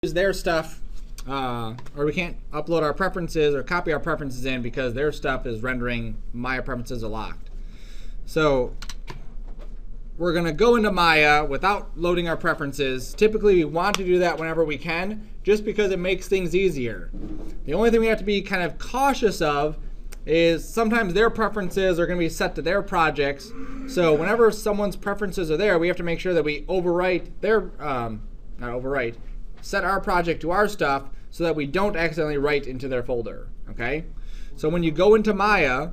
use their stuff, or we can't upload our preferences or copy our preferences in because their stuff is rendering Maya preferences are locked. So we're going to go into Maya without loading our preferences. Typically, we want to do that whenever we can, just because it makes things easier. The only thing we have to be kind of cautious of is sometimes their preferences are going to be set to their projects. So whenever someone's preferences are there, we have to make sure that we overwrite their, set our project to our stuff so that we don't accidentally write into their folder, okay? So when you go into Maya,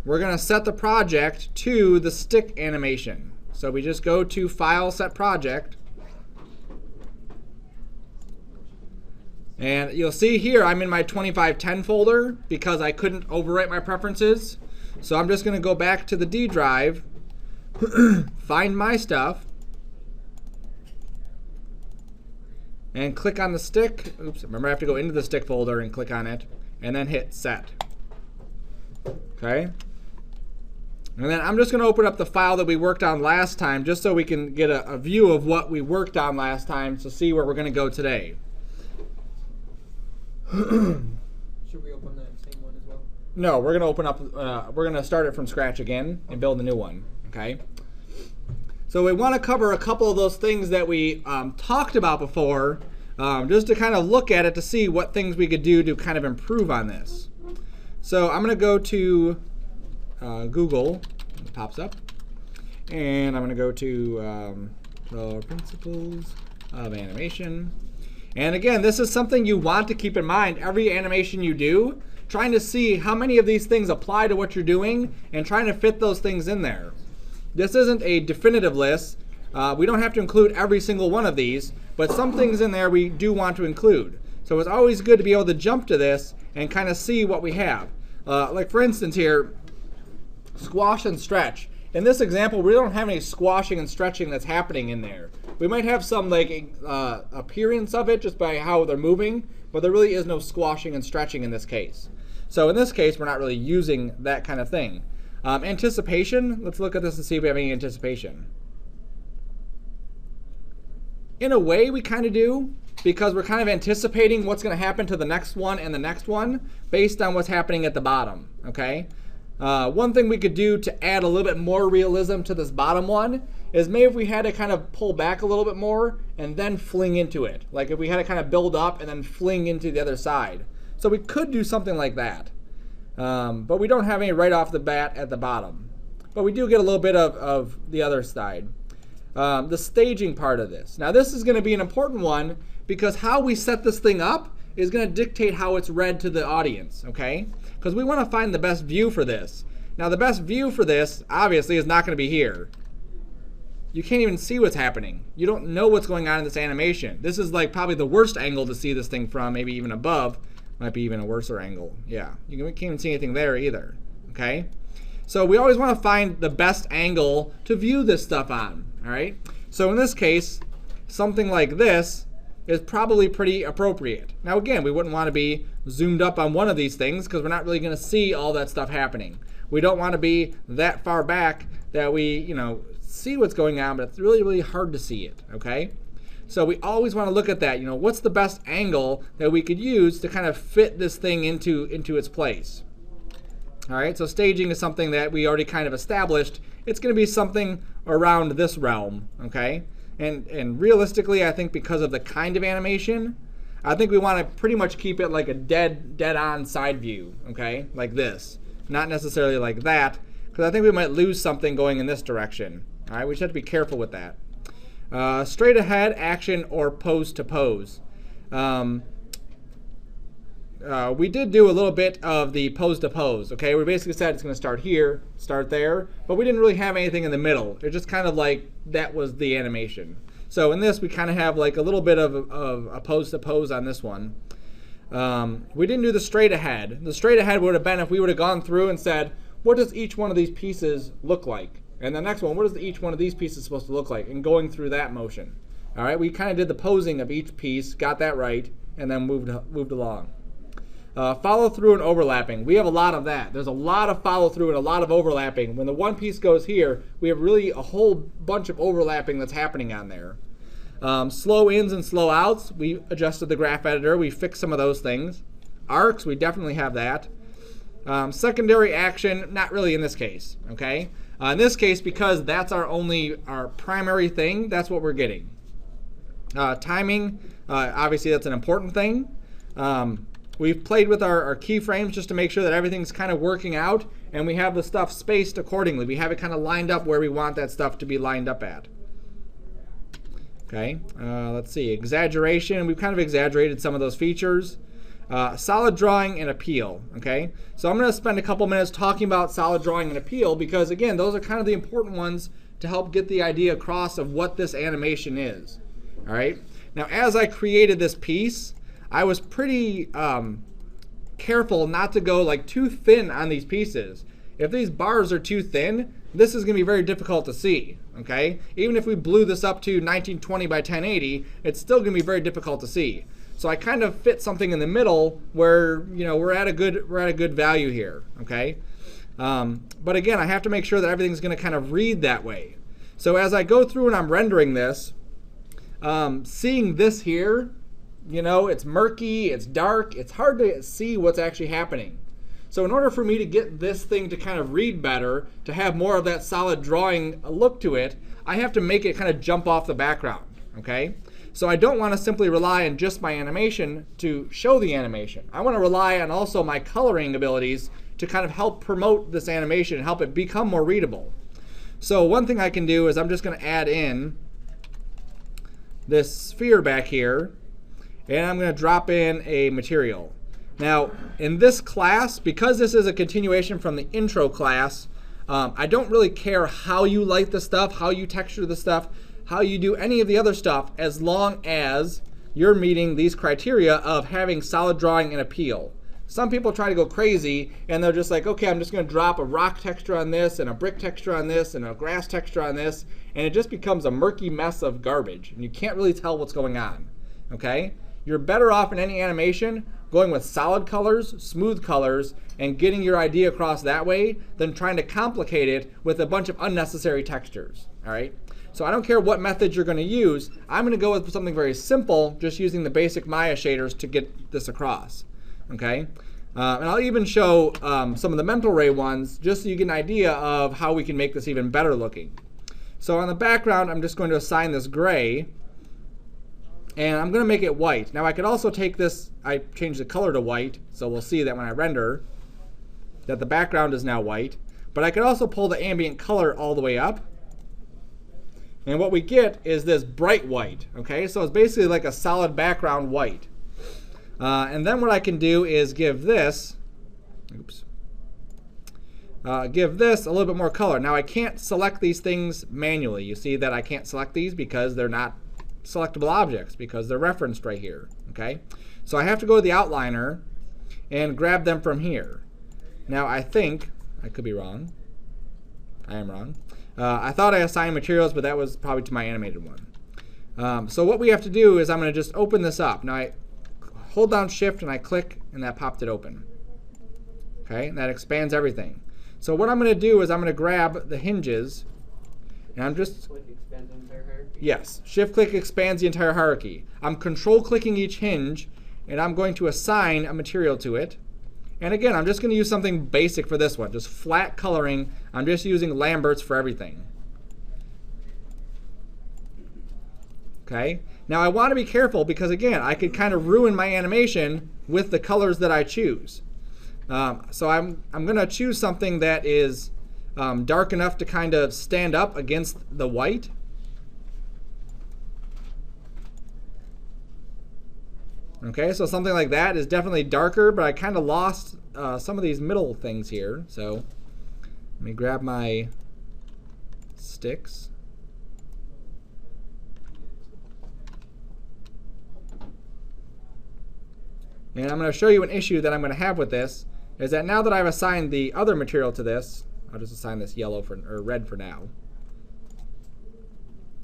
we're going to set the project to the stick animation. So we just go to File, Set Project. And you'll see here I'm in my 2510 folder because I couldn't overwrite my preferences. So I'm just going to go back to the D drive, find my stuff, and click on the stick. Oops, remember I have to go into the stick folder and click on it, and then hit Set. Okay? And then I'm just going to open up the file that we worked on last time just so we can get a view of what we worked on last time to see where we're going to go today. Should we open that same one as well? No, we're going to open up, we're going to start it from scratch again and build a new one. Okay? So we want to cover a couple of those things that we talked about before, just to kind of look at it to see what things we could do to kind of improve on this. So I'm going to go to Google, it pops up, and I'm going to go to the principles of animation. And again, this is something you want to keep in mind every animation you do, trying to see how many of these things apply to what you're doing and trying to fit those things in there. This isn't a definitive list. We don't have to include every single one of these, but some things in there we do want to include. So it's always good to be able to jump to this and kind of see what we have. Like for instance here, squash and stretch. In this example, we don't have any squashing and stretching that's happening in there. We might have some like appearance of it just by how they're moving, but there really is no squashing and stretching in this case. So in this case, we're not really using that kind of thing. Anticipation, let's look at this and see if we have any anticipation. In a way, we kind of do, because we're kind of anticipating what's going to happen to the next one and the next one based on what's happening at the bottom, okay? One thing we could do to add a little bit more realism to this bottom one is maybe if we had to kind of pull back a little bit more and then fling into it. Like if we had to kind of build up and then fling into the other side. So we could do something like that. But we don't have any right off the bat at the bottom. But we do get a little bit of the other side. The staging part of this. Now this is going to be an important one because how we set this thing up is going to dictate how it's read to the audience, okay? Because we want to find the best view for this. Now the best view for this, obviously, is not going to be here. You can't even see what's happening. You don't know what's going on in this animation. This is like probably the worst angle to see this thing from, maybe even above. Might be even a worser angle. Yeah, you can't even see anything there either, okay? So we always want to find the best angle to view this stuff on, all right? So in this case, something like this is probably pretty appropriate. Now again, we wouldn't want to be zoomed up on one of these things because we're not really going to see all that stuff happening. We don't want to be that far back that we, see what's going on, but it's really, really hard to see it, okay? So we always want to look at that, what's the best angle that we could use to kind of fit this thing into its place. All right, so staging is something that we already kind of established. It's going to be something around this realm, okay? And realistically, I think because of the kind of animation, I think we want to pretty much keep it like a dead-on side view, okay? Like this. Not necessarily like that, because I think we might lose something going in this direction. All right, we just have to be careful with that. Straight ahead, action, or pose to pose. We did do a little bit of the pose to pose, okay? We basically said it's going to start here, start there, but we didn't really have anything in the middle. It's just kind of like that was the animation. So in this, we kind of have like a little bit of a pose to pose on this one. We didn't do the straight ahead. The straight ahead would have been if we would have gone through and said, what does each one of these pieces look like? And the next one, what is each one of these pieces supposed to look like? And going through that motion. All right, we kind of did the posing of each piece, got that right, and then moved along. Follow through and overlapping. We have a lot of that. There's a lot of follow through and a lot of overlapping. When the one piece goes here, we have really a whole bunch of overlapping that's happening on there. Slow ins and slow outs, we adjusted the graph editor. We fixed some of those things. Arcs, we definitely have that. Secondary action, not really in this case. Okay. In this case, because that's our primary thing, that's what we're getting. Timing, obviously that's an important thing. We've played with our keyframes just to make sure that everything's kind of working out, and we have the stuff spaced accordingly. We have it kind of lined up where we want that stuff to be lined up at. Okay, let's see. Exaggeration, we've kind of exaggerated some of those features. Solid drawing and appeal. Okay, so I'm going to spend a couple minutes talking about solid drawing and appeal because, again, those are kind of the important ones to help get the idea across of what this animation is. All right, now as I created this piece, I was pretty careful not to go like too thin on these pieces. If these bars are too thin, this is going to be very difficult to see. Okay, even if we blew this up to 1920 by 1080, it's still going to be very difficult to see. So I kind of fit something in the middle where, you know, we're at a good value here. Okay, but again, I have to make sure that everything's going to kind of read that way. So as I go through and I'm rendering this, seeing this here, you know, it's murky, it's dark, it's hard to see what's actually happening. So in order for me to get this thing to kind of read better, to have more of that solid drawing look to it, I have to make it kind of jump off the background. Okay, so I don't want to simply rely on just my animation to show the animation. I want to rely on also my coloring abilities to kind of help promote this animation and help it become more readable. So one thing I can do is I'm just going to add in this sphere back here, and I'm going to drop in a material. Now, in this class, because this is a continuation from the intro class, I don't really care how you light the stuff, how you texture the stuff, how you do any of the other stuff, as long as you're meeting these criteria of having solid drawing and appeal. Some people try to go crazy, and they're just like, okay, I'm just going to drop a rock texture on this, and a brick texture on this, and a grass texture on this, and it just becomes a murky mess of garbage, and you can't really tell what's going on. Okay? You're better off in any animation going with solid colors, smooth colors, and getting your idea across that way than trying to complicate it with a bunch of unnecessary textures. All right? So I don't care what method you're going to use. I'm going to go with something very simple, just using the basic Maya shaders to get this across. Okay? And I'll even show some of the mental ray ones just so you get an idea of how we can make this even better looking. So on the background, I'm just going to assign this gray, and I'm going to make it white. Now I could also take this, I changed the color to white, so we'll see that when I render that the background is now white. But I could also pull the ambient color all the way up. And what we get is this bright white. Okay, so it's basically like a solid background white. And then what I can do is give this, give this a little bit more color. Now I can't select these things manually. You see that I can't select these because they're not selectable objects, because they're referenced right here. Okay, so I have to go to the outliner and grab them from here. Now I think, I could be wrong. I am wrong. I thought I assigned materials, but that was probably to my animated one. So what we have to do is I'm going to just open this up. Now I hold down Shift and I click, and that popped it open. Okay, and that expands everything. So what I'm going to do is I'm going to grab the hinges, and I'm just, yes, Shift click expands the entire hierarchy. I'm control clicking each hinge, and I'm going to assign a material to it. And again, I'm just going to use something basic for this one, just flat coloring. I'm just using Lambert's for everything. Okay. Now I want to be careful because, again, I could kind of ruin my animation with the colors that I choose. So I'm going to choose something that is dark enough to kind of stand up against the white. Okay, so something like that is definitely darker, but I kind of lost some of these middle things here. So let me grab my sticks. And I'm going to show you an issue that I'm going to have with this, is that now that I've assigned the other material to this, I'll just assign this yellow for, or red for now.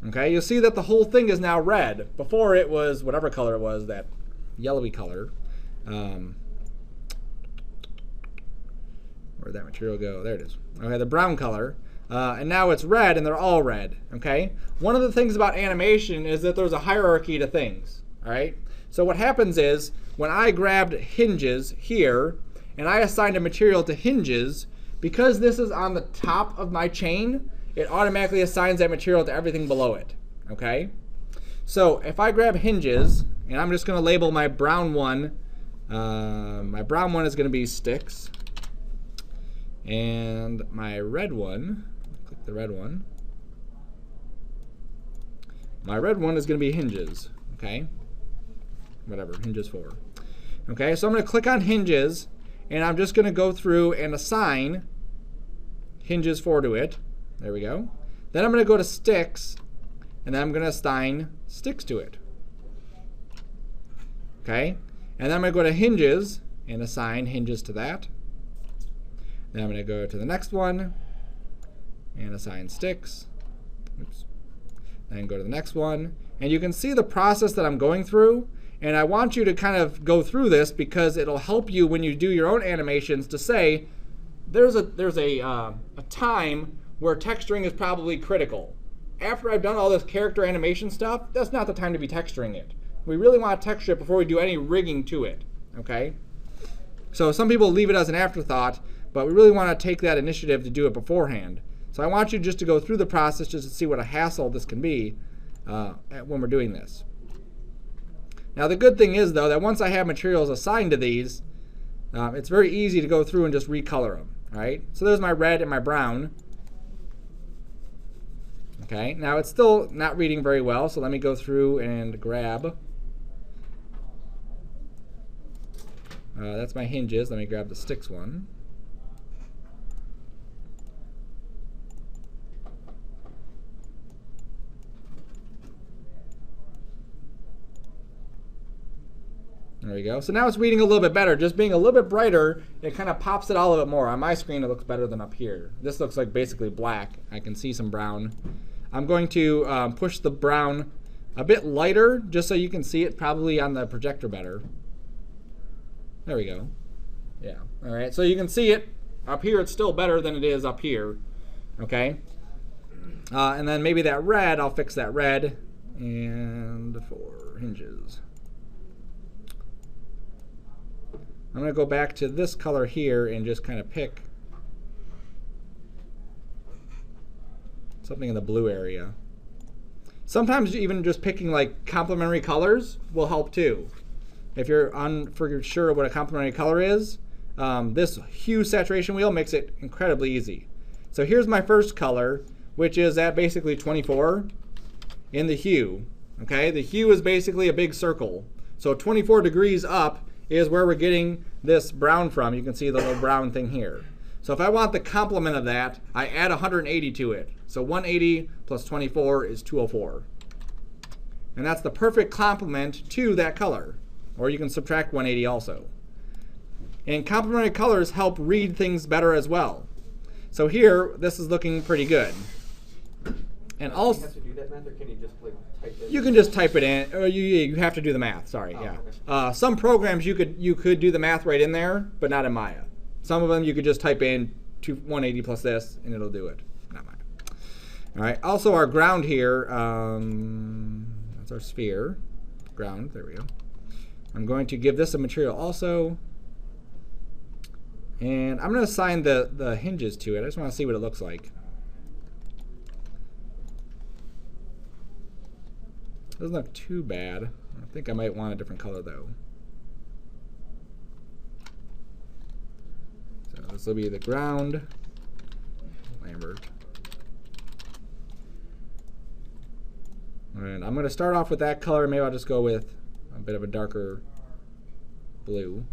Okay, you'll see that the whole thing is now red. Before it was whatever color it was, that yellowy color. Where'd that material go? There it is. Okay, the brown color. And now it's red and they're all red, okay? One of the things about animation is that there's a hierarchy to things, all right? So what happens is when I grabbed hinges here and I assigned a material to hinges, because this is on the top of my chain, it automatically assigns that material to everything below it, okay? So if I grab hinges, and I'm just going to label my brown one is going to be sticks, and my red one, click the red one, my red one is going to be hinges, okay? Whatever, hinges 4. Okay, so I'm going to click on hinges, and I'm just going to go through and assign hinges 4 to it. There we go. Then I'm going to go to sticks, and then I'm going to assign sticks to it. Okay, and then I'm going to go to hinges and assign hinges to that. Then I'm going to go to the next one and assign sticks. Oops. Then go to the next one. And you can see the process that I'm going through. And I want you to kind of go through this because it'll help you when you do your own animations to say there's a time where texturing is probably critical. After I've done all this character animation stuff, that's not the time to be texturing it. We really want to texture it before we do any rigging to it, okay? So some people leave it as an afterthought, but we really want to take that initiative to do it beforehand. So I want you just to go through the process just to see what a hassle this can be when we're doing this. Now the good thing is, though, that once I have materials assigned to these, it's very easy to go through and just recolor them, right? So there's my red and my brown. Okay, now it's still not reading very well, so let me go through and grab. That's my hinges. Let me grab the sticks one. There we go. So now it's reading a little bit better. Just being a little bit brighter, it kind of pops it all a bit more. On my screen, it looks better than up here. This looks like basically black. I can see some brown. I'm going to push the brown a bit lighter, just so you can see it probably on the projector better. There we go. Yeah. All right. So you can see it up here. It's still better than it is up here. Okay. And then maybe that red, I'll fix that red. And for hinges. I'm going to go back to this color here and just kind of pick something in the blue area. Sometimes even just picking like complementary colors will help too. If you're unsure what a complementary color is, this hue saturation wheel makes it incredibly easy. So here's my first color, which is at basically 24 in the hue. Okay, the hue is basically a big circle. So 24 degrees up is where we're getting this brown from. You can see the little brown thing here. So if I want the complement of that, I add 180 to it. So 180 plus 24 is 204. And that's the perfect complement to that color. Or you can subtract 180 also. And complementary colors help read things better as well. So here, this is looking pretty good. And also, do you have to do that math, or can you just like type it in? You can just type it in, or you have to do the math. Sorry, yeah. Okay. Some programs you could do the math right in there, but not in Maya. Some of them you could just type in 180 plus this, and it'll do it. Not Maya. All right. Also, our ground here. That's our sphere. Ground. There we go. I'm going to give this a material also, and I'm going to assign the hinges to it. I just want to see what it looks like. Doesn't look too bad. I think I might want a different color though. So this will be the ground, Lambert. And I'm going to start off with that color. Maybe I'll just go with a bit of a darker blue.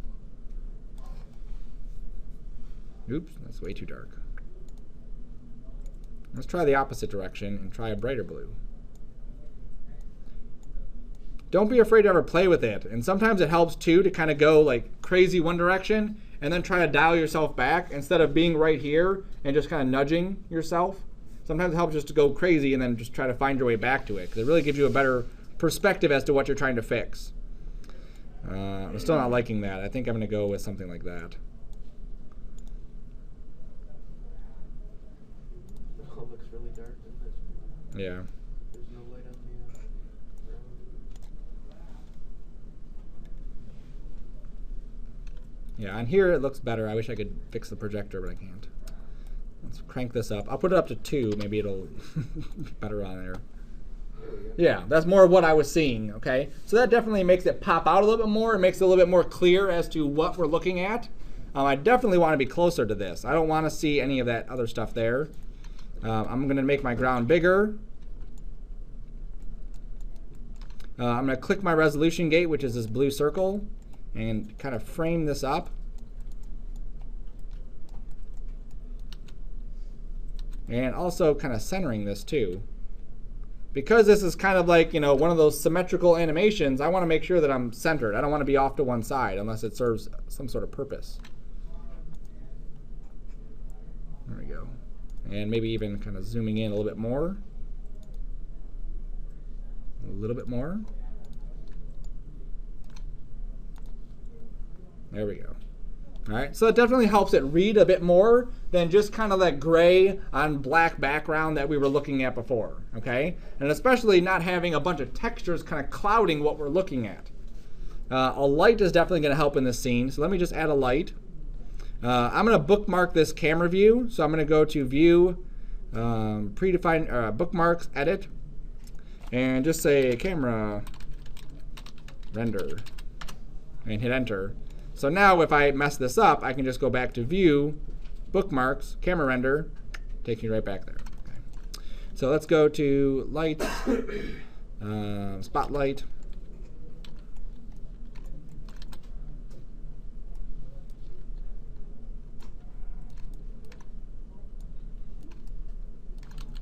Oops, that's way too dark. Let's try the opposite direction and try a brighter blue. Don't be afraid to ever play with it. And sometimes it helps too to kind of go like crazy one direction and then try to dial yourself back instead of being right here and just kind of nudging yourself. Sometimes it helps just to go crazy and then just try to find your way back to it, because it really gives you a better perspective as to what you're trying to fix. I'm still not liking that. I think I'm going to go with something like that. Yeah. There's no light on the ground. Yeah, on here it looks better. I wish I could fix the projector, but I can't. Let's crank this up. I'll put it up to 2. Maybe it'll be better on there. Yeah, that's more of what I was seeing, okay? So that definitely makes it pop out a little bit more. It makes it a little bit more clear as to what we're looking at. I definitely want to be closer to this. I don't want to see any of that other stuff there. I'm going to make my ground bigger. I'm going to click my resolution gate, which is this blue circle, and kind of frame this up. And also kind of centering this too. Because this is kind of like, one of those symmetrical animations, I want to make sure that I'm centered. I don't want to be off to one side unless it serves some sort of purpose. There we go. And maybe even kind of zooming in a little bit more. A little bit more. There we go. All right, so it definitely helps it read a bit more than just kind of that gray on black background that we were looking at before, okay? And especially not having a bunch of textures kind of clouding what we're looking at. A light is definitely going to help in this scene, so let me just add a light. I'm going to bookmark this camera view, so I'm going to go to View, Predefine Bookmarks, Edit, and just say Camera Render, and hit Enter. So now if I mess this up, I can just go back to View, Bookmarks, Camera Render, take you right back there. Okay. So let's go to Light, Spotlight.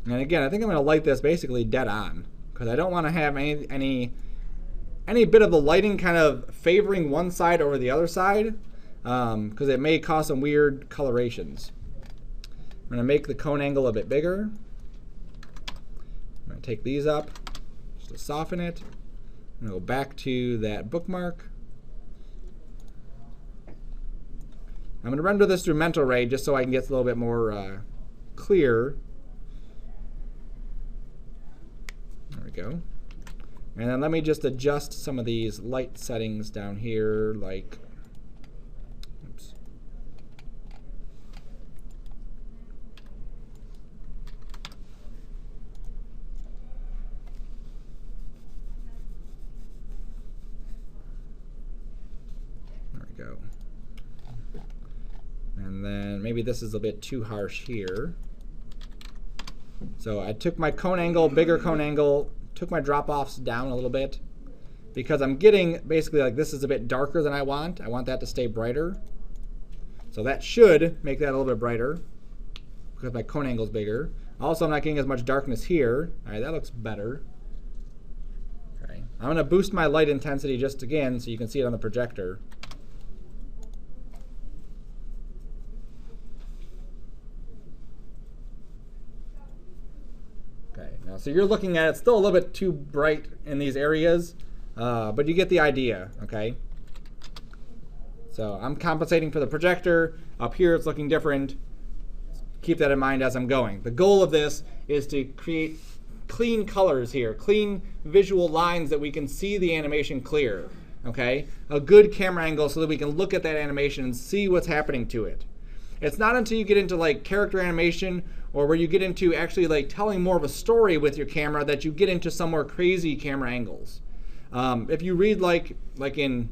And again, I think I'm going to light this basically dead on, because I don't want to have any bit of the lighting kind of favoring one side over the other side, because it may cause some weird colorations. I'm going to make the cone angle a bit bigger. I'm going to take these up just to soften it. I'm going to go back to that bookmark. I'm going to render this through mental ray just so I can get a little bit more clear. There we go. And then let me just adjust some of these light settings down here, like, oops. There we go. And then maybe this is a bit too harsh here. So I took my cone angle, bigger cone angle, took my drop-offs down a little bit because I'm getting basically like this is a bit darker than I want. I want that to stay brighter. So that should make that a little bit brighter because my cone angle is bigger. Also, I'm not getting as much darkness here. All right, that looks better. Okay. I'm going to boost my light intensity just again so you can see it on the projector. Now, so you're looking at it still a little bit too bright in these areas, but you get the idea, okay? So I'm compensating for the projector. Up here it's looking different. Keep that in mind as I'm going. The goal of this is to create clean colors here, clean visual lines that we can see the animation clear, okay? A good camera angle so that we can look at that animation and see what's happening to it. It's not until you get into like character animation or where you get into actually like telling more of a story with your camera that you get into some more crazy camera angles. If you read like in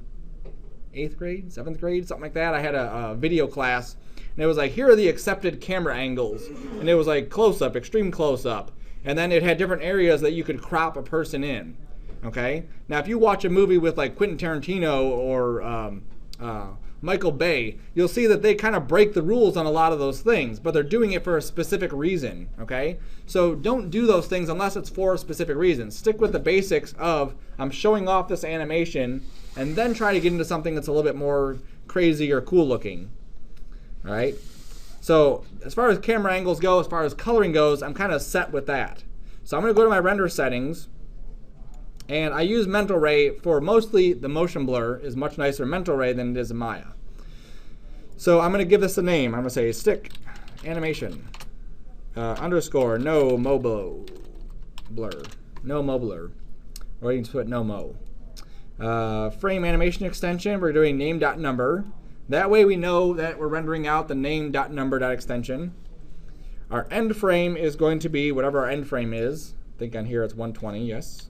8th grade, 7th grade, something like that, I had a video class and it was like, here are the accepted camera angles. And it was like close up, extreme close up. And then it had different areas that you could crop a person in. Okay? Now if you watch a movie with like Quentin Tarantino or Michael Bay, you'll see that they kind of break the rules on a lot of those things, but they're doing it for a specific reason, okay? So don't do those things unless it's for a specific reason. Stick with the basics of, I'm showing off this animation, and then try to get into something that's a little bit more crazy or cool looking, all right? So as far as camera angles go, as far as coloring goes, I'm kind of set with that. So I'm going to go to my render settings, and I use Mental Ray for mostly the motion blur is much nicer in Mental Ray than it is in Maya. So I'm going to give this a name. I'm going to say stick animation underscore no mobile. blur, no mo blur, or you can put no mo. Frame animation extension, we're doing name.number. That way we know that we're rendering out the name.number.extension. Our end frame is going to be whatever our end frame is. I think on here it's 120, yes.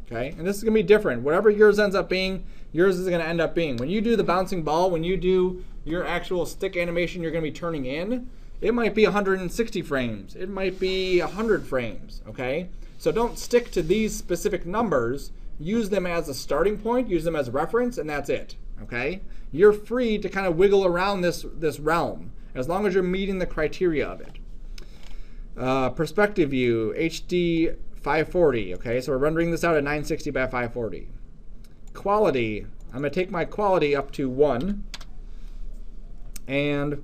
Okay, and this is going to be different. Whatever yours ends up being, yours is going to end up being. When you do the bouncing ball, when you do your actual stick animation you're going to be turning in, it might be 160 frames. It might be 100 frames, okay? So don't stick to these specific numbers. Use them as a starting point, use them as a reference, and that's it, okay? You're free to kind of wiggle around this realm as long as you're meeting the criteria of it. Perspective view, HD 540, okay? So we're rendering this out at 960 by 540. Quality, I'm going to take my quality up to 1. And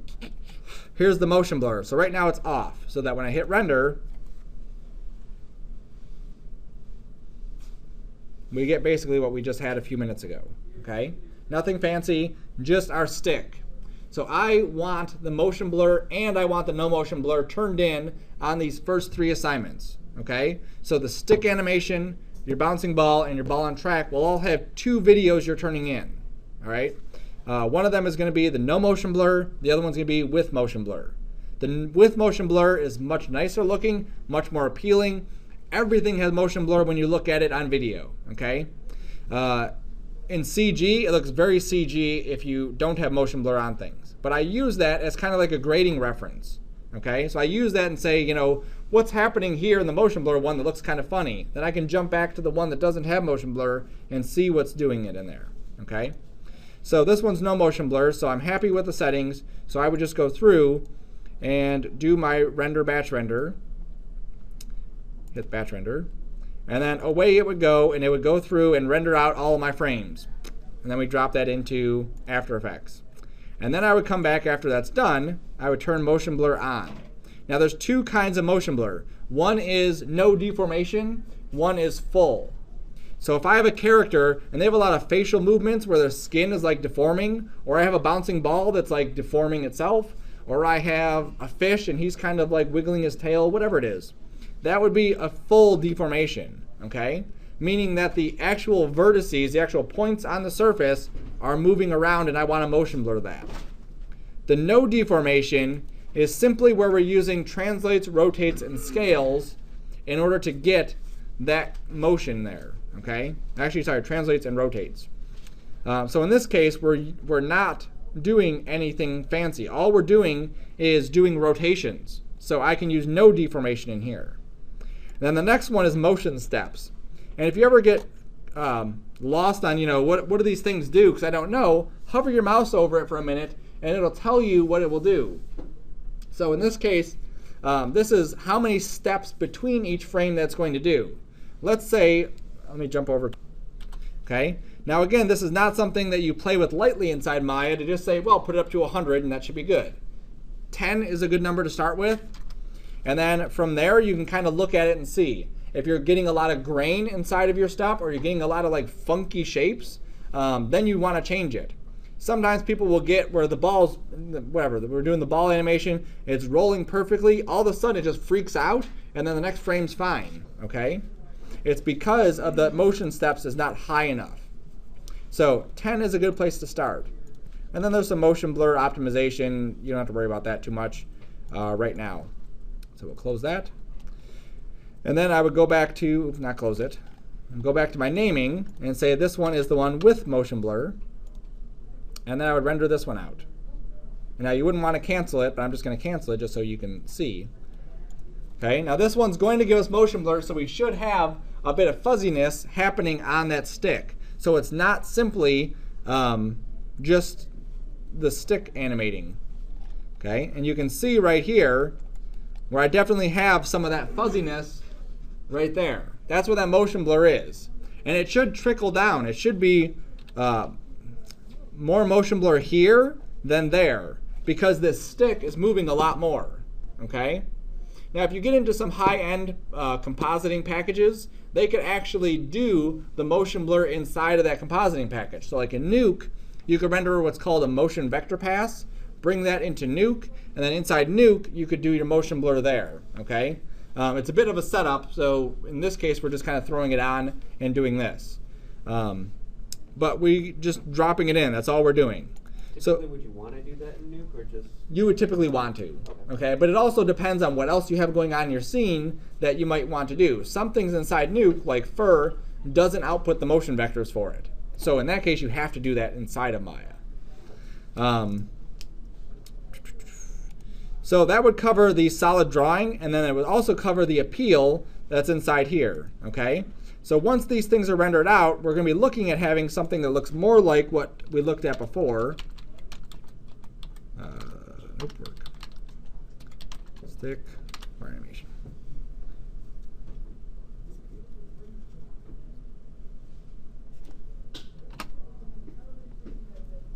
here's the motion blur. So right now it's off, so that when I hit render, we get basically what we just had a few minutes ago, okay? Nothing fancy, just our stick. So I want the motion blur and I want the no motion blur turned in on these first 3 assignments, okay? So the stick animation, your bouncing ball, and your ball on track will all have 2 videos you're turning in, all right? One of them is going to be the no motion blur, the other one's going to be with motion blur. The with motion blur is much nicer looking, much more appealing. Everything has motion blur when you look at it on video, okay? In CG, it looks very CG if you don't have motion blur on things. But I use that as kind of like a grading reference, okay? So I use that and say, you know, what's happening here in the motion blur one that looks kind of funny? Then I can jump back to the one that doesn't have motion blur and see what's doing it in there, okay? So this one's no motion blur, so I'm happy with the settings. So I would just go through and do my render batch render. Hit batch render, and then away it would go, and it would go through and render out all of my frames. And then we drop that into After Effects. And then I would come back after that's done, I would turn motion blur on. Now there's 2 kinds of motion blur. One is no deformation, one is full. So if I have a character and they have a lot of facial movements where their skin is like deforming, or I have a bouncing ball that's like deforming itself, or I have a fish and he's kind of like wiggling his tail, whatever it is, that would be a full deformation, okay? Meaning that the actual vertices, the actual points on the surface are moving around and I want to motion blur that. The no deformation is simply where we're using translates, rotates, and scales in order to get that motion there, okay? Actually, sorry, translates and rotates. So in this case, we're not doing anything fancy. All we're doing is doing rotations. So I can use no deformation in here. Then the next one is motion steps. And if you ever get lost on, you know, what do these things do, because I don't know, hover your mouse over it for a minute and it'll tell you what it will do. So in this case, this is how many steps between each frame that's going to do. Let's say, let me jump over. Okay. Now again, this is not something that you play with lightly inside Maya to just say, well, put it up to 100 and that should be good. 10 is a good number to start with. And then from there, you can kind of look at it and see. If you're getting a lot of grain inside of your stuff, or you're getting a lot of like funky shapes, then you want to change it. Sometimes people will get where the ball's, whatever, we're doing the ball animation, it's rolling perfectly, all of a sudden it just freaks out, and then the next frame's fine, okay? It's because of the motion steps is not high enough. So 10 is a good place to start. And then there's some motion blur optimization. You don't have to worry about that too much right now. So we'll close that. And then I would go back to, not close it, go back to my naming and say this one is the one with motion blur. And then I would render this one out. And now you wouldn't want to cancel it, but I'm just going to cancel it just so you can see. Okay, now this one's going to give us motion blur, so we should have a bit of fuzziness happening on that stick. So it's not simply just the stick animating. Okay, and you can see right here where I definitely have some of that fuzziness right there. That's what that motion blur is. And it should trickle down. It should be more motion blur here than there, because this stick is moving a lot more. Okay? Now if you get into some high-end compositing packages, they could actually do the motion blur inside of that compositing package. So like in Nuke, you could render what's called a motion vector pass, bring that into Nuke, and then inside Nuke, you could do your motion blur there, okay? It's a bit of a setup, so in this case we're just kind of throwing it on and doing this. But we just dropping it in, that's all we're doing. Typically, would you want to do that in Nuke or just? You would typically want to, okay? But it also depends on what else you have going on in your scene that you might want to do. Some things inside Nuke, like fur, doesn't output the motion vectors for it. So in that case, you have to do that inside of Maya. So that would cover the solid drawing, and then it would also cover the appeal that's inside here, okay? So once these things are rendered out, we're going to be looking at having something that looks more like what we looked at before. Nope, work. Stick for animation.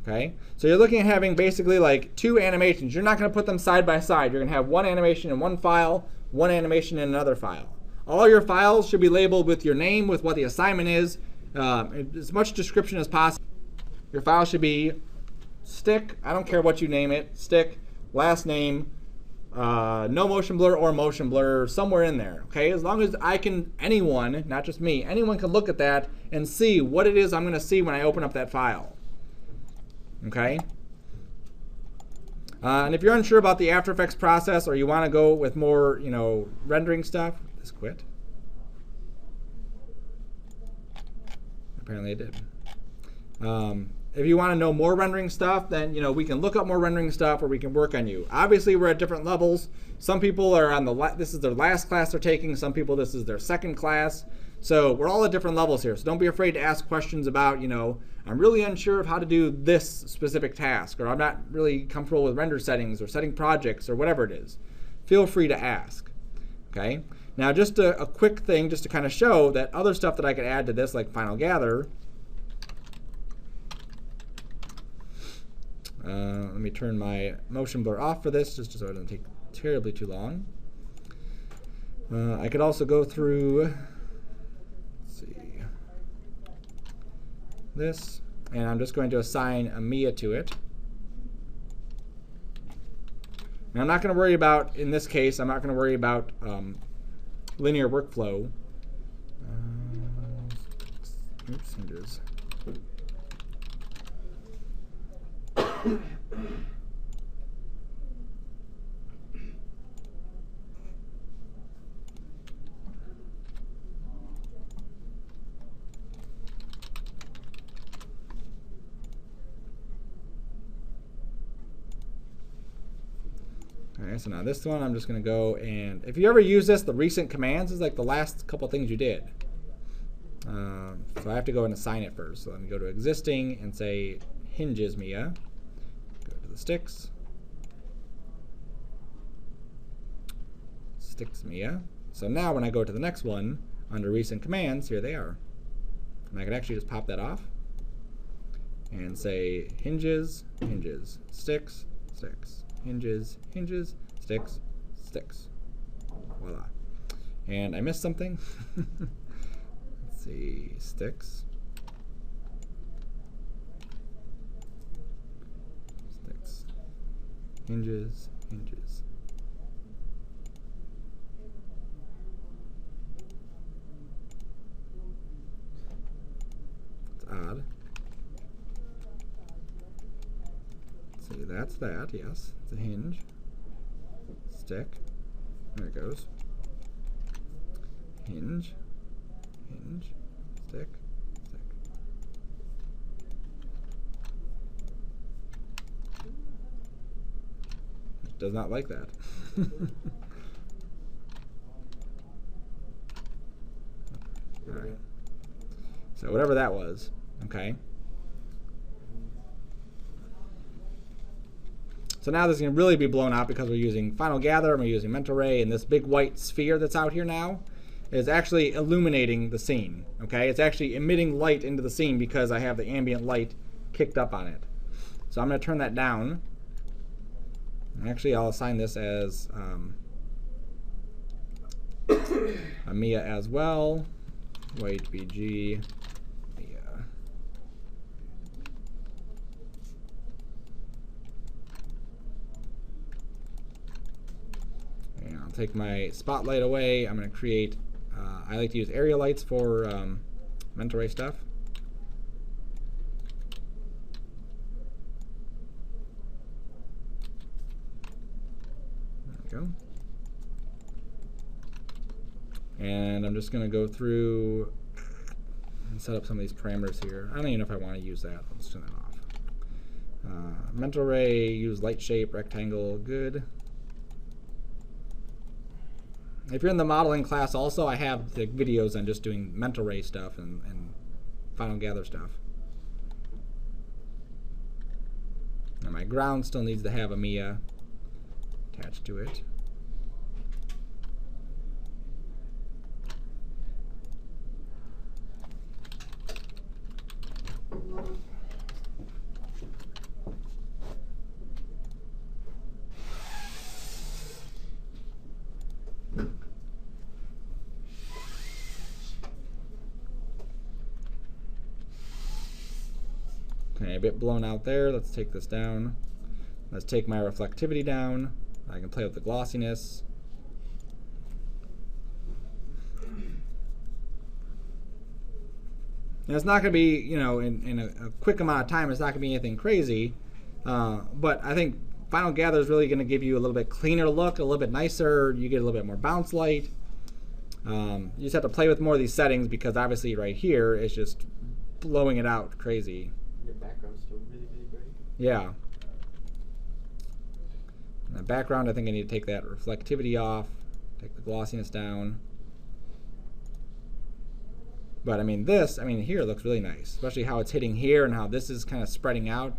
Okay, so you're looking at having basically like two animations. You're not going to put them side by side. You're going to have one animation in one file, one animation in another file. All your files should be labeled with your name, with what the assignment is, as much description as possible. Your file should be stick, I don't care what you name it, stick, last name, no motion blur or motion blur, somewhere in there. Okay, as long as I can, anyone, not just me, anyone can look at that and see what it is I'm going to see when I open up that file. Okay. And if you're unsure about the After Effects process, or you want to go with more, rendering stuff, this quit. Apparently it did. If you want to know more rendering stuff, then we can look up more rendering stuff, or we can work on you. Obviously, we're at different levels. Some people are on this is their last class they're taking. Some people this is their second class. So we're all at different levels here. So don't be afraid to ask questions about, I'm really unsure of how to do this specific task, or I'm not really comfortable with render settings or setting projects or whatever it is. Feel free to ask. Okay. Now, just a quick thing, just to kind of show that other stuff that I could add to this, like Final Gather. Let me turn my motion blur off for this, just so it doesn't take terribly too long. I could also go through, let's see, this, and I'm just going to assign a Mia to it. Now, I'm not going to worry about, in this case, I'm not going to worry about linear workflow. Oops, hinges. Okay, so now this one, I'm just going to go and, if you ever use this, the recent commands is like the last couple things you did. So I have to go and assign it first. So let me go to existing and say hinges Mia. Go to the sticks. Sticks Mia. So now when I go to the next one, under recent commands, here they are. And I can actually just pop that off and say hinges, hinges, sticks, sticks, hinges, hinges, sticks, sticks. Voila. And I missed something. Let's see, sticks. Sticks. Hinges, hinges. It's odd. See, that's that, yes. It's a hinge. Stick. There it goes. Hinge. Hinge. Stick. Stick. It does not like that. All right. So whatever that was, okay. So now this is going to really be blown out because we're using Final Gather, and we're using Mental Ray, and this big white sphere that's out here now is actually illuminating the scene. Okay, it's actually emitting light into the scene because I have the ambient light kicked up on it. So I'm going to turn that down. And actually, I'll assign this as a Mia as well. White BG. take my spotlight away. I'm going to create, I like to use area lights for mental ray stuff. There we go. And I'm just going to go through and set up some of these parameters here. I don't even know if I want to use that. Let's turn that off. Mental ray, use light shape, rectangle, good. If you're in the modeling class also, I have the videos on just doing mental ray stuff and final gather stuff. And my ground still needs to have a Mia attached to it. Okay, a bit blown out there. Let's take this down. Let's take my reflectivity down. I can play with the glossiness. And it's not going to be, you know, in a quick amount of time, it's not going to be anything crazy. But I think Final Gather is really going to give you a little bit cleaner look, a little bit nicer. You get a little bit more bounce light. You just have to play with more of these settings because obviously right here it's just blowing it out crazy. Your background's still really, really bright. Yeah. And the background, I think I need to take that reflectivity off, take the glossiness down. But I mean this, here it looks really nice, especially how it's hitting here and how this is kind of spreading out.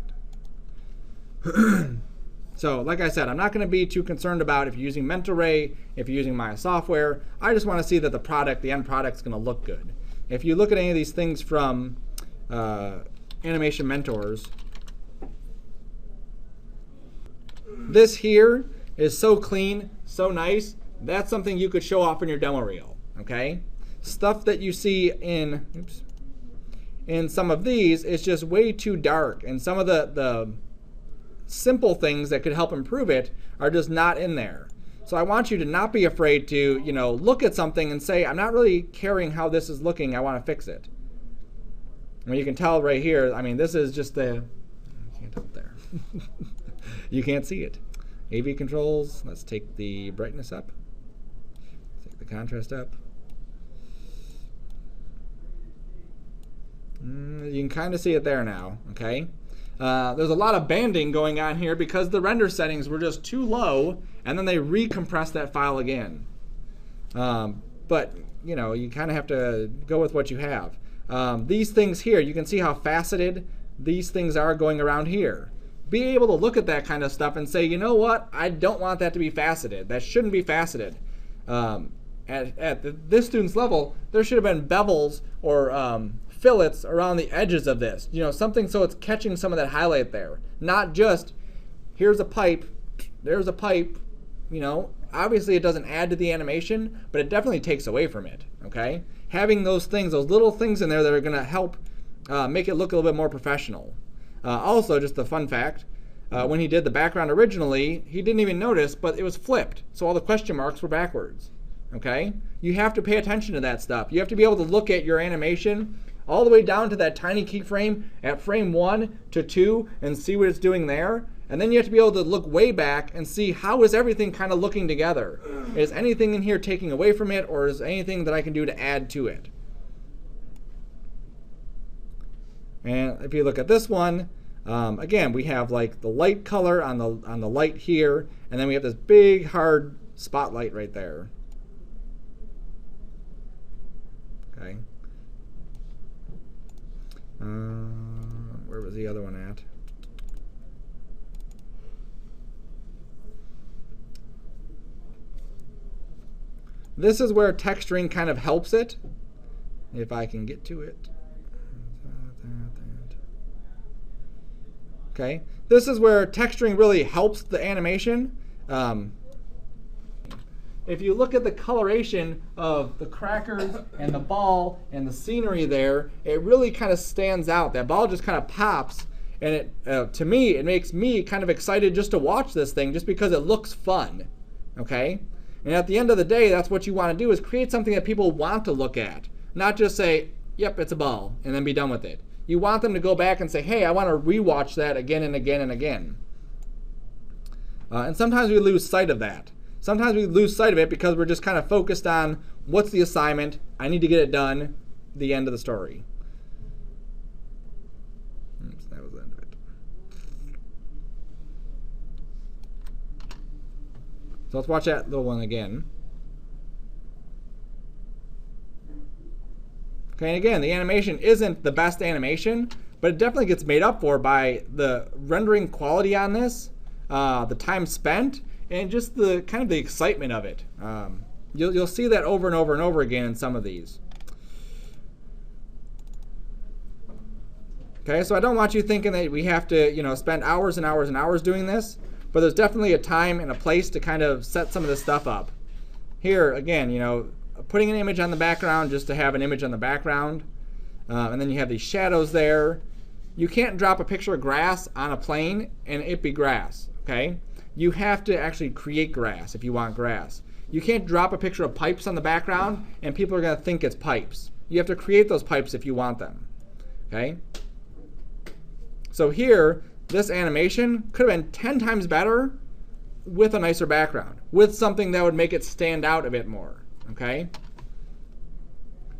So like I said, I'm not going to be too concerned about if you're using Mental Ray, if you're using Maya software. I just want to see that the product, the end product, is going to look good. If you look at any of these things from Animation Mentors, this here is so clean, so nice. That's something you could show off in your demo reel, okay? Stuff that you see in some of these is just way too dark, and some of the simple things that could help improve it are just not in there. So I want you to not be afraid to, you know, look at something and say, I'm not really caring how this is looking, I want to fix it. I mean, you can tell right here, this is just the, I can't up there. You can't see it. AV controls, let's take the brightness up, take the contrast up. You can kind of see it there now, okay? There's a lot of banding going on here because the render settings were just too low, and then they recompressed that file again. But you know, you kind of have to go with what you have. These things here, you can see how faceted these things are going around here. Be able to look at that kind of stuff and say, you know what, I don't want that to be faceted. That shouldn't be faceted. At this student's level, there should have been bevels or fillets around the edges of this. You know, something so it's catching some of that highlight there. Not just, here's a pipe, there's a pipe. You know, obviously it doesn't add to the animation, but it definitely takes away from it, okay? Having those things, those little things in there that are gonna help make it look a little bit more professional. Also, just a fun fact, when he did the background originally, he didn't even notice, but it was flipped. So all the question marks were backwards, okay? You have to pay attention to that stuff. You have to be able to look at your animation all the way down to that tiny keyframe at frame 1 to 2 and see what it's doing there. And then you have to be able to look way back and see how is everything kind of looking together. Is anything in here taking away from it, or is anything that I can do to add to it? And if you look at this one, again, we have like the light color on the light here, and then we have this big hard spotlight right there. Okay. Where was the other one at? This is where texturing kind of helps it, if I can get to it. Okay, this is where texturing really helps the animation. If you look at the coloration of the crackers and the ball and the scenery there, it really kind of stands out. That ball just kind of pops, and it, to me, it makes me kind of excited just to watch this thing just because it looks fun, okay? And at the end of the day, that's what you want to do, is create something that people want to look at. Not just say, yep, it's a ball, and then be done with it. You want them to go back and say, hey, I want to rewatch that again and again and again. And sometimes we lose sight of that. Sometimes we lose sight of it because we're just kind of focused on what's the assignment, I need to get it done, the end of the story. Oops, that was the end of it. So let's watch that little one again. Okay, and again, the animation isn't the best animation, but it definitely gets made up for by the rendering quality on this, the time spent, and just the kind of the excitement of it. You'll see that over and over and over again in some of these. Okay, so I don't want you thinking that we have to, spend hours and hours and hours doing this, but there's definitely a time and a place to kind of set some of this stuff up. Here, again, putting an image on the background just to have an image on the background, and then you have these shadows there. You can't drop a picture of grass on a plane and it be grass, okay? You have to actually create grass if you want grass. You can't drop a picture of pipes on the background and people are going to think it's pipes. You have to create those pipes if you want them, okay? So here, this animation could have been 10 times better with a nicer background, with something that would make it stand out a bit more, okay?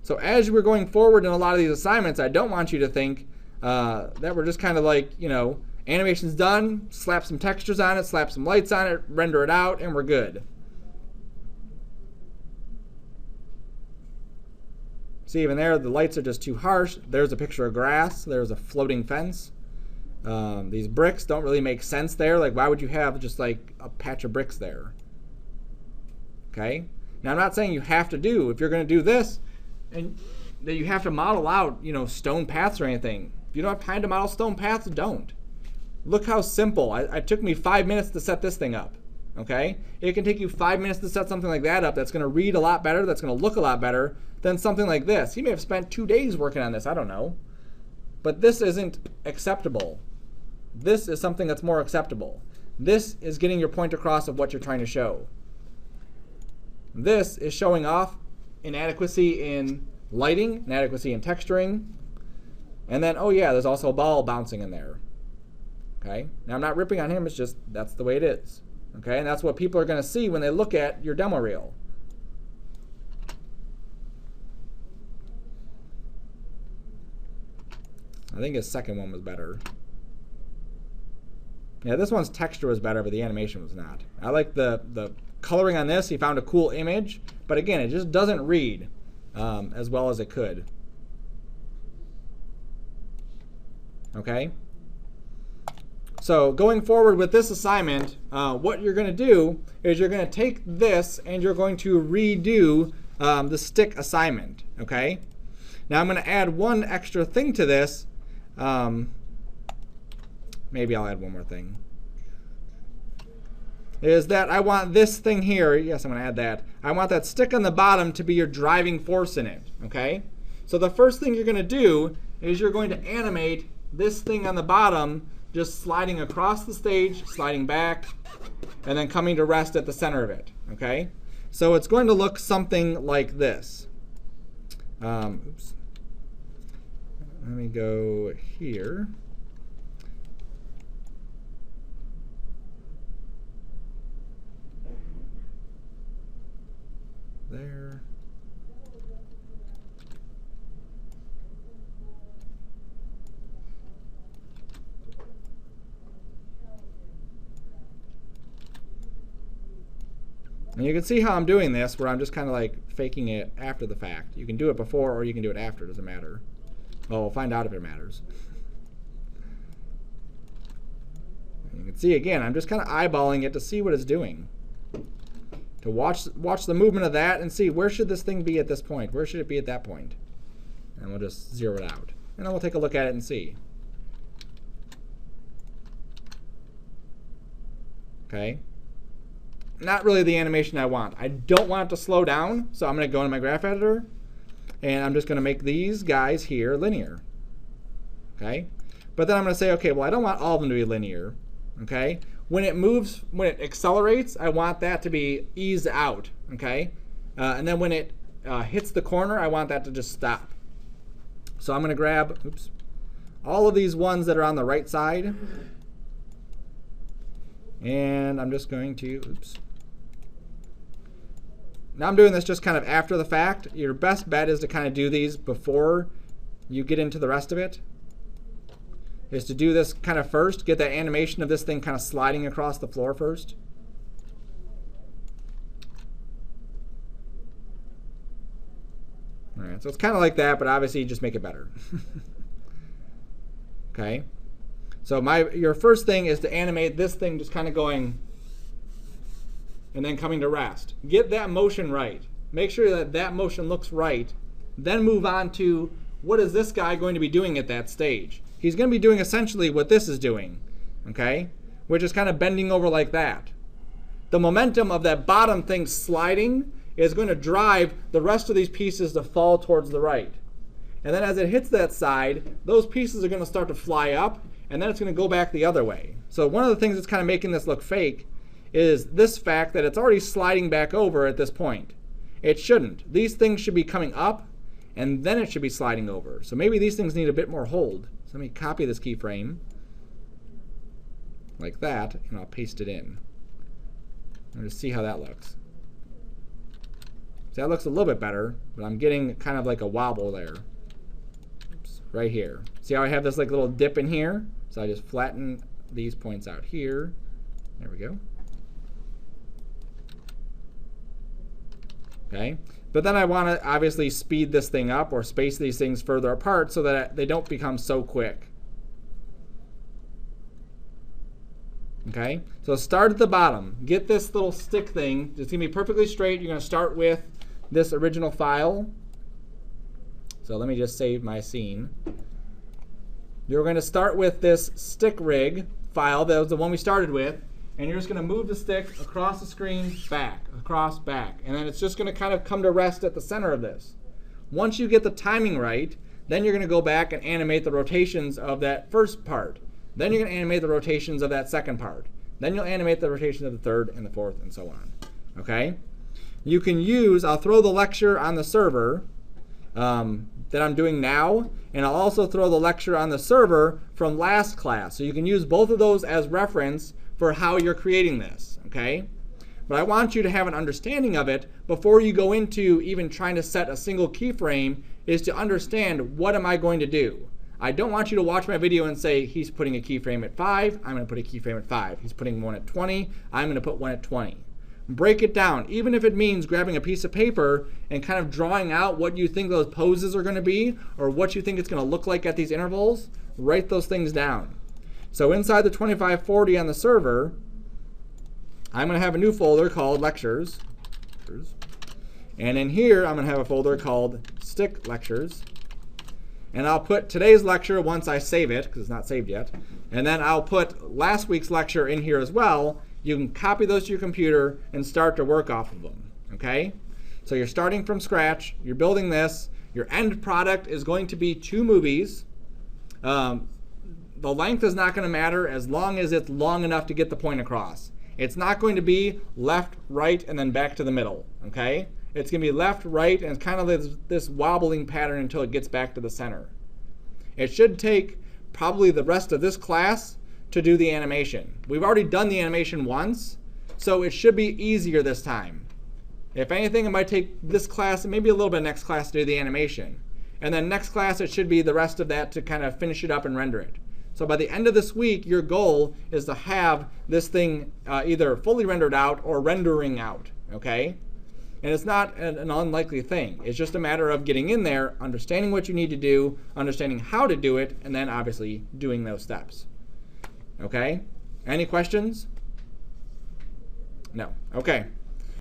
So as we're going forward in a lot of these assignments, I don't want you to think that we're just kind of like, animation's done, slap some textures on it, slap some lights on it, render it out, and we're good. See, even there, the lights are just too harsh. There's a picture of grass. There's a floating fence. These bricks don't really make sense there. Like, why would you have just like a patch of bricks there? Okay? Now, I'm not saying you have to do, if you're going to do this, and that you have to model out, stone paths or anything. If you don't have time to model stone paths, don't. Look how simple. It took me 5 minutes to set this thing up. Okay? It can take you 5 minutes to set something like that up that's going to read a lot better, that's going to look a lot better than something like this. You may have spent 2 days working on this. I don't know. But this isn't acceptable. This is something that's more acceptable. This is getting your point across of what you're trying to show. This is showing off inadequacy in lighting, inadequacy in texturing. And then, oh yeah, there's also a ball bouncing in there. Okay? Now, I'm not ripping on him. It's just that's the way it is. Okay? And that's what people are going to see when they look at your demo reel. I think his second one was better. Yeah, this one's texture was better, but the animation was not. I like the coloring on this. He found a cool image, but again, it just doesn't read as well as it could. Okay? So going forward with this assignment, what you're going to do is you're going to take this and you're going to redo the stick assignment. Okay? Now I'm going to add one extra thing to this. Maybe I'll add one more thing. Is that I want this thing here. Yes, I'm going to add that. I want that stick on the bottom to be your driving force in it. Okay? So the first thing you're going to do is you're going to animate this thing on the bottom just sliding across the stage, sliding back, and then coming to rest at the center of it. Okay? So it's going to look something like this. Oops. Let me go here. There. And you can see how I'm doing this, where I'm just kind of like faking it after the fact. You can do it before or you can do it after, it doesn't matter. Well, we'll find out if it matters. And you can see again, I'm just kind of eyeballing it to see what it's doing. To watch the movement of that and see where should this thing be at this point? Where should it be at that point? And we'll just zero it out. And then we'll take a look at it and see. Okay? Not really the animation I want. I don't want it to slow down, so I'm going to go into my graph editor, and I'm just going to make these guys here linear. Okay? But then I'm going to say, okay, well, I don't want all of them to be linear. Okay? when it moves, when it accelerates, I want that to be eased out, okay? And then when it hits the corner, I want that to just stop. So I'm going to grab, oops, all of these ones that are on the right side. And I'm just going to, oops. Now I'm doing this just kind of after the fact. Your best bet is to kind of do these before you get into the rest of it. Is to do this kind of first, get that animation of this thing kind of sliding across the floor first. All right, so it's kind of like that, but obviously you just make it better. Okay, so your first thing is to animate this thing just kind of going and then coming to rest. Get that motion right. Make sure that that motion looks right. Then move on to what is this guy going to be doing at that stage. He's going to be doing essentially what this is doing, okay, which is kind of bending over like that. The momentum of that bottom thing sliding is going to drive the rest of these pieces to fall towards the right. And then as it hits that side, those pieces are going to start to fly up, and then it's going to go back the other way. So one of the things that's kind of making this look fake is this fact that it's already sliding back over at this point. It shouldn't. These things should be coming up, and then it should be sliding over. So maybe these things need a bit more hold. So let me copy this keyframe like that, and I'll paste it in. And just see how that looks. So that looks a little bit better, but I'm getting kind of like a wobble there. Oops, right here. See how I have this like little dip in here? So I just flatten these points out here. There we go. Okay, but then I want to obviously speed this thing up or space these things further apart so that they don't become so quick. Okay, so start at the bottom. Get this little stick thing. It's going to be perfectly straight. You're going to start with this original file. So let me just save my scene. You're going to start with this stick rig file. That was the one we started with. And you're just going to move the stick across the screen, back, across, back. And then it's just going to kind of come to rest at the center of this. Once you get the timing right, then you're going to go back and animate the rotations of that first part. Then you're going to animate the rotations of that second part. Then you'll animate the rotation of the third and the fourth and so on. Okay? You can use, I'll throw the lecture on the server that I'm doing now, and I'll also throw the lecture on the server from last class. So you can use both of those as reference for how you're creating this, okay? But I want you to have an understanding of it before you go into even trying to set a single keyframe, is to understand what am I going to do. I don't want you to watch my video and say he's putting a keyframe at 5, I'm going to put a keyframe at 5. He's putting one at 20, I'm going to put one at 20. Break it down, even if it means grabbing a piece of paper and kind of drawing out what you think those poses are going to be or what you think it's going to look like at these intervals. Write those things down. So inside the 2540 on the server, I'm going to have a new folder called Lectures. And in here, I'm going to have a folder called Stick Lectures. And I'll put today's lecture once I save it, because it's not saved yet. And then I'll put last week's lecture in here as well. You can copy those to your computer and start to work off of them. Okay? So you're starting from scratch. You're building this. Your end product is going to be 2 movies. The length is not going to matter as long as it's long enough to get the point across. It's not going to be left, right, and then back to the middle. Okay? It's going to be left, right, and it's kind of this wobbling pattern until it gets back to the center. It should take probably the rest of this class to do the animation. We've already done the animation once, so it should be easier this time. If anything, it might take this class and maybe a little bit next class to do the animation. And then next class, it should be the rest of that to kind of finish it up and render it. So by the end of this week, your goal is to have this thing either fully rendered out or rendering out, okay? And it's not an unlikely thing. It's just a matter of getting in there, understanding what you need to do, understanding how to do it, and then obviously doing those steps. Okay? Any questions? No. Okay.